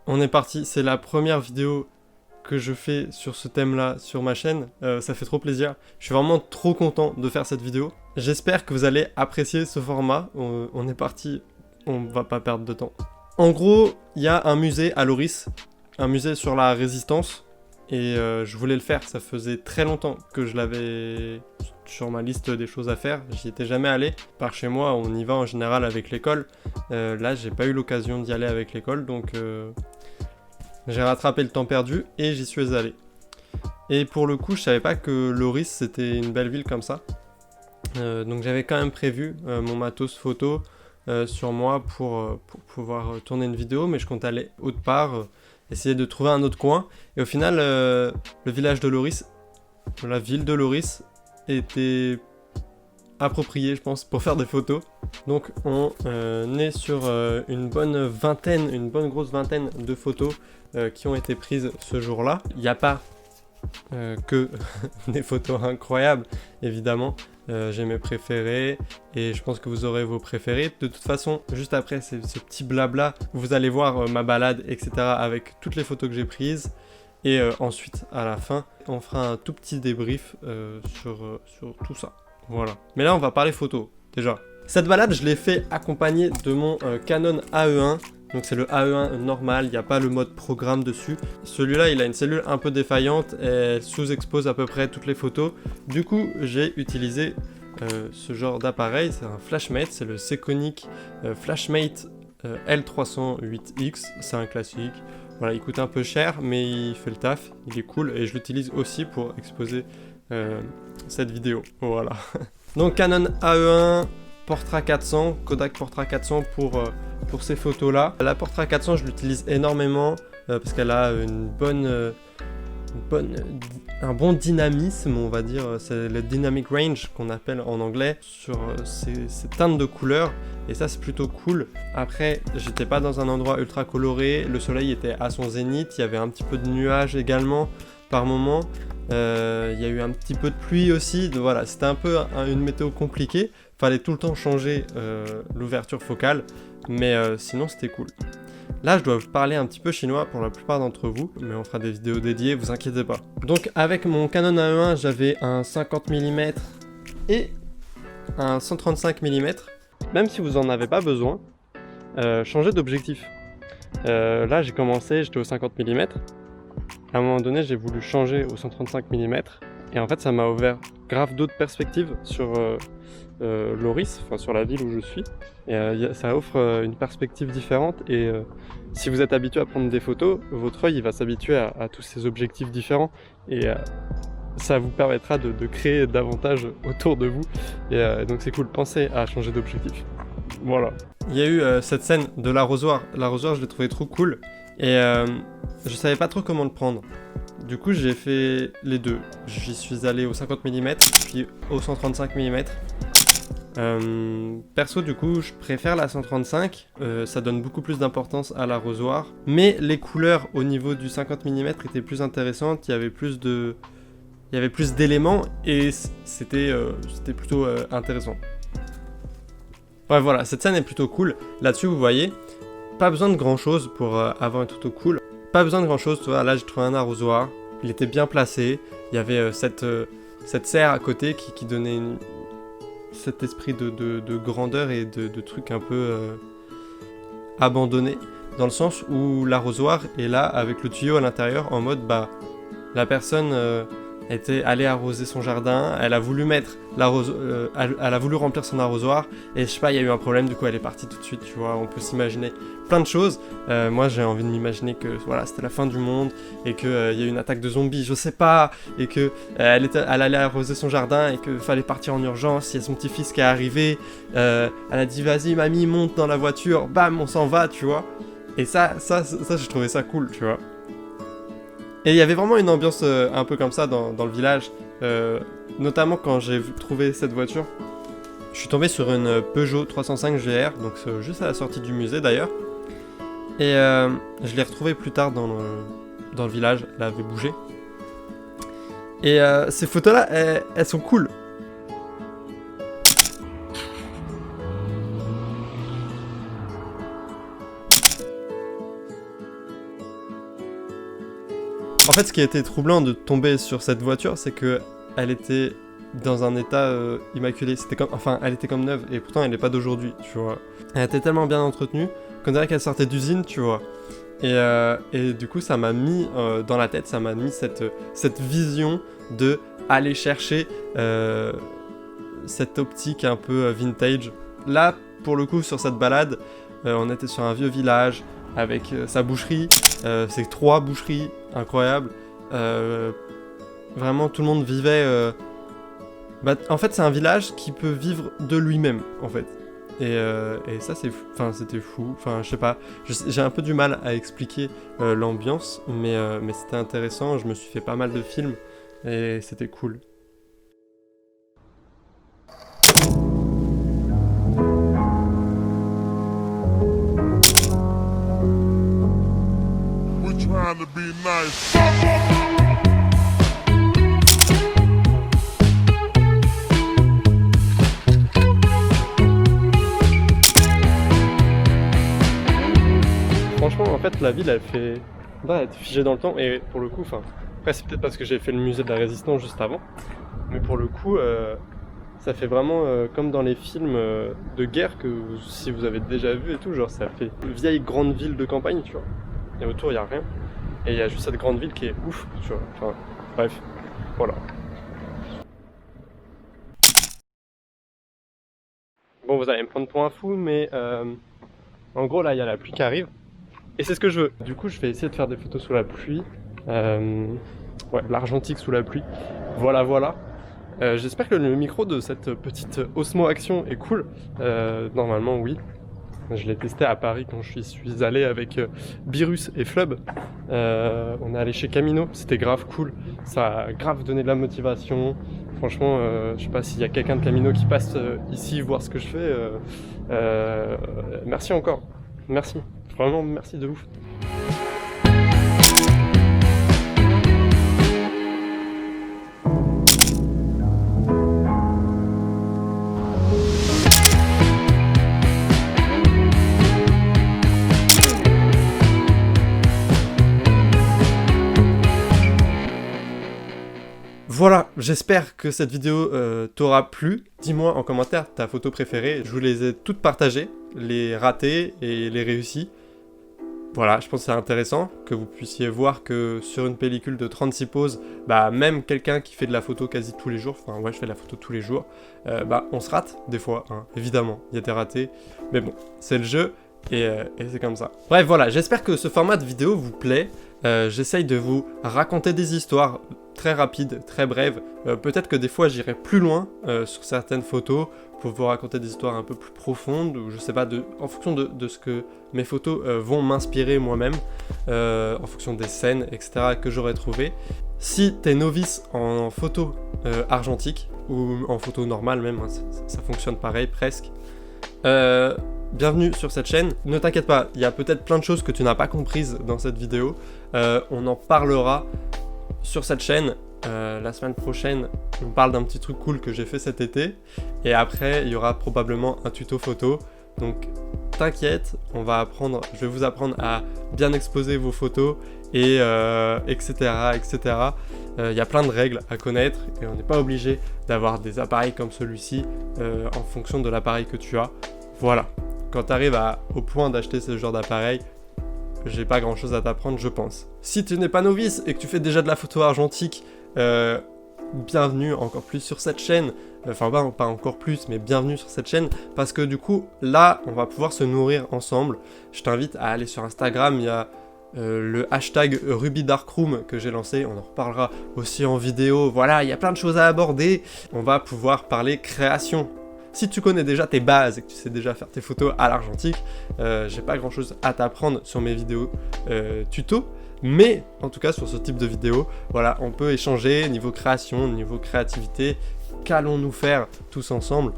On est parti, c'est la première vidéo que je fais sur ce thème-là sur ma chaîne. Ça fait trop plaisir. Je suis vraiment trop content de faire cette vidéo. J'espère que vous allez apprécier ce format. On est parti, on va pas perdre de temps. En gros, il y a un musée à Loris, un musée sur la Résistance. Et je voulais le faire, ça faisait très longtemps que je l'avais sur ma liste des choses à faire. J'y étais jamais allé. Par chez moi, on y va en général avec l'école. Là, j'ai pas eu l'occasion d'y aller avec l'école, donc j'ai rattrapé le temps perdu et j'y suis allé. Et pour le coup, je savais pas que Loris c'était une belle ville comme ça. Donc j'avais quand même prévu mon matos photo sur moi pour pouvoir tourner une vidéo, mais je compte aller autre part, essayer de trouver un autre coin. Et au final, le village de Loris, la ville de Loris, était appropriée, je pense, pour faire des photos. Donc on est sur une bonne grosse vingtaine de photos qui ont été prises ce jour-là. Il n'y a pas que des photos incroyables, évidemment. J'ai mes préférés et je pense que vous aurez vos préférés. De toute façon, juste après ce petit blabla, vous allez voir ma balade, etc. avec toutes les photos que j'ai prises. Et ensuite, à la fin, on fera un tout petit débrief sur tout ça. Voilà. Mais là, on va parler photo, déjà. Cette balade, je l'ai fait accompagné de mon Canon AE1. Donc c'est le AE1 normal, il n'y a pas le mode programme dessus. Celui-là, il a une cellule un peu défaillante, elle sous-expose à peu près toutes les photos. Du coup, j'ai utilisé ce genre d'appareil, c'est un Flashmate, c'est le Sekonic Flashmate L308X, c'est un classique. Voilà, il coûte un peu cher, mais il fait le taf, il est cool, et je l'utilise aussi pour exposer cette vidéo. Voilà. Donc Canon AE1, Portra 400, Kodak Portra 400 pour ces photos-là. La Portra 400, je l'utilise énormément parce qu'elle a un bon dynamisme, on va dire. C'est le dynamic range qu'on appelle en anglais sur ces teintes de couleurs. Et ça, c'est plutôt cool. Après, j'étais pas dans un endroit ultra coloré. Le soleil était à son zénith. Il y avait un petit peu de nuages également par moment. Il y a eu un petit peu de pluie aussi. Donc, voilà, c'était un peu une météo compliquée. Fallait tout le temps changer l'ouverture focale. Mais sinon, c'était cool. Là, je dois vous parler un petit peu chinois pour la plupart d'entre vous, mais on fera des vidéos dédiées, vous inquiétez pas. Donc, avec mon Canon AE1, j'avais un 50 mm et un 135 mm. Même si vous en avez pas besoin, changez d'objectif. Là, j'ai commencé, j'étais au 50 mm. À un moment donné, j'ai voulu changer au 135 mm. Et en fait, ça m'a ouvert grave d'autres perspectives sur Loris, enfin sur la ville où je suis. Et ça offre une perspective différente. Et si vous êtes habitué à prendre des photos, votre œil il va s'habituer à tous ces objectifs différents. Et ça vous permettra de créer davantage autour de vous. Et donc c'est cool, pensez à changer d'objectif. Voilà. Il y a eu cette scène de l'arrosoir. L'arrosoir, je l'ai trouvé trop cool. Et je savais pas trop comment le prendre. Du coup, j'ai fait les deux. J'y suis allé au 50 mm, puis au 135 mm. Perso, du coup, je préfère la 135. Ça donne beaucoup plus d'importance à l'arrosoir. Mais les couleurs au niveau du 50 mm étaient plus intéressantes. Il y avait plus d'éléments et c'était plutôt intéressant. Ouais, voilà, cette scène est plutôt cool. Là-dessus, vous voyez, pas besoin de grand-chose pour avoir une photo cool. Pas besoin de grand-chose, tu vois, là j'ai trouvé un arrosoir. Il était bien placé. Il y avait cette serre à côté qui donnait cet esprit de grandeur et de trucs un peu abandonnés. Dans le sens où l'arrosoir est là avec le tuyau à l'intérieur en mode, bah, la personne était allée arroser son jardin, elle a voulu elle a voulu remplir son arrosoir et je sais pas, il y a eu un problème, du coup elle est partie tout de suite, tu vois, on peut s'imaginer plein de choses. Moi j'ai envie de m'imaginer que voilà, c'était la fin du monde et qu'il y a eu une attaque de zombies, je sais pas, et que elle allait arroser son jardin et qu'il fallait partir en urgence, il y a son petit-fils qui est arrivé, elle a dit vas-y mamie, monte dans la voiture, bam, on s'en va, tu vois. Et ça j'ai trouvé ça cool, tu vois. Et il y avait vraiment une ambiance un peu comme ça dans le village, notamment quand j'ai trouvé cette voiture. Je suis tombé sur une Peugeot 305 GR, donc c'est juste à la sortie du musée d'ailleurs. Et je l'ai retrouvée plus tard dans le village, elle avait bougé. Et ces photos-là, elles sont cool. En fait, ce qui a été troublant de tomber sur cette voiture, c'est que elle était dans un état immaculé. C'était comme, enfin, elle était comme neuve, et pourtant elle n'est pas d'aujourd'hui, tu vois. Elle était tellement bien entretenue qu'on dirait qu'elle sortait d'usine, tu vois. Et du coup, ça m'a mis dans la tête, ça m'a mis cette vision de aller chercher cette optique un peu vintage. Là, pour le coup, sur cette balade, on était sur un vieux village avec sa boucherie, ses 3 boucheries incroyables. Vraiment, tout le monde vivait... en fait, c'est un village qui peut vivre de lui-même, en fait. Et ça, c'était fou. Enfin, je sais pas. J'ai un peu du mal à expliquer l'ambiance, mais c'était intéressant. Je me suis fait pas mal de films et c'était cool. We're trying to be nice. Franchement, en fait, la ville, elle est figée dans le temps. Et pour le coup, enfin, après, c'est peut-être parce que j'ai fait le musée de la Résistance juste avant. Mais pour le coup, ça fait vraiment comme dans les films de guerre que si vous avez déjà vu et tout, genre ça fait une vieille grande ville de campagne, tu vois. Et autour, il n'y a rien. Et il y a juste cette grande ville qui est ouf, tu vois. Enfin, bref, voilà. Bon, vous allez me prendre pour un fou, mais en gros, là, il y a la pluie qui arrive. Et c'est ce que je veux. Du coup, je vais essayer de faire des photos sous la pluie. Ouais, l'argentique sous la pluie. Voilà, voilà. J'espère que le micro de cette petite Osmo Action est cool. Normalement, oui. Je l'ai testé à Paris quand je suis allé avec Birus et Flub. On est allé chez Camino, c'était grave cool. Ça a grave donné de la motivation. Franchement, je sais pas s'il y a quelqu'un de Camino qui passe ici voir ce que je fais. Merci encore. Merci. Vraiment, merci de ouf. Voilà, j'espère que cette vidéo t'aura plu. Dis-moi en commentaire ta photo préférée. Je vous les ai toutes partagées, les ratées et les réussies. Voilà, je pense que c'est intéressant que vous puissiez voir que sur une pellicule de 36 poses, bah même quelqu'un qui fait de la photo quasi tous les jours, enfin ouais je fais de la photo tous les jours, bah on se rate des fois, hein, évidemment, il y a des ratés, mais bon, c'est le jeu. Et c'est comme ça. Bref, voilà, j'espère que ce format de vidéo vous plaît. J'essaye de vous raconter des histoires très rapides, très brèves. Peut-être que des fois j'irai plus loin sur certaines photos pour vous raconter des histoires un peu plus profondes, ou je sais pas, en fonction de ce que mes photos vont m'inspirer moi-même, en fonction des scènes, etc. que j'aurais trouvées. Si t'es novice en photo argentique, ou en photo normale même, hein, ça fonctionne pareil presque, bienvenue sur cette chaîne. Ne t'inquiète pas, il y a peut-être plein de choses que tu n'as pas comprises dans cette vidéo. On en parlera sur cette chaîne. La semaine prochaine, on parle d'un petit truc cool que j'ai fait cet été. Et après, il y aura probablement un tuto photo. Donc t'inquiète, je vais vous apprendre à bien exposer vos photos, et etc. etc. Il y a plein de règles à connaître et on n'est pas obligé d'avoir des appareils comme celui-ci en fonction de l'appareil que tu as. Voilà. Quand tu arrives au point d'acheter ce genre d'appareil, j'ai pas grand chose à t'apprendre, je pense. Si tu n'es pas novice et que tu fais déjà de la photo argentique, bienvenue encore plus sur cette chaîne. Enfin, pas encore plus, mais bienvenue sur cette chaîne. Parce que du coup, là, on va pouvoir se nourrir ensemble. Je t'invite à aller sur Instagram, il y a le hashtag RubyDarkroom que j'ai lancé. On en reparlera aussi en vidéo. Voilà, il y a plein de choses à aborder. On va pouvoir parler création. Si tu connais déjà tes bases et que tu sais déjà faire tes photos à l'argentique, j'ai pas grand chose à t'apprendre sur mes vidéos tuto, mais en tout cas sur ce type de vidéo, voilà, on peut échanger niveau création, niveau créativité, qu'allons-nous faire tous ensemble?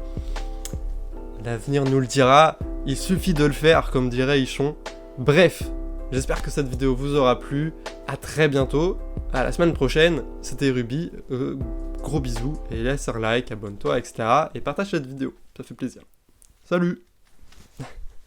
L'avenir nous le dira, il suffit de le faire comme dirait Ichon. Bref, j'espère que cette vidéo vous aura plu, à très bientôt, à la semaine prochaine, c'était Ruby. Gros bisous et laisse un like, abonne-toi, etc. et partage cette vidéo, ça fait plaisir. Salut!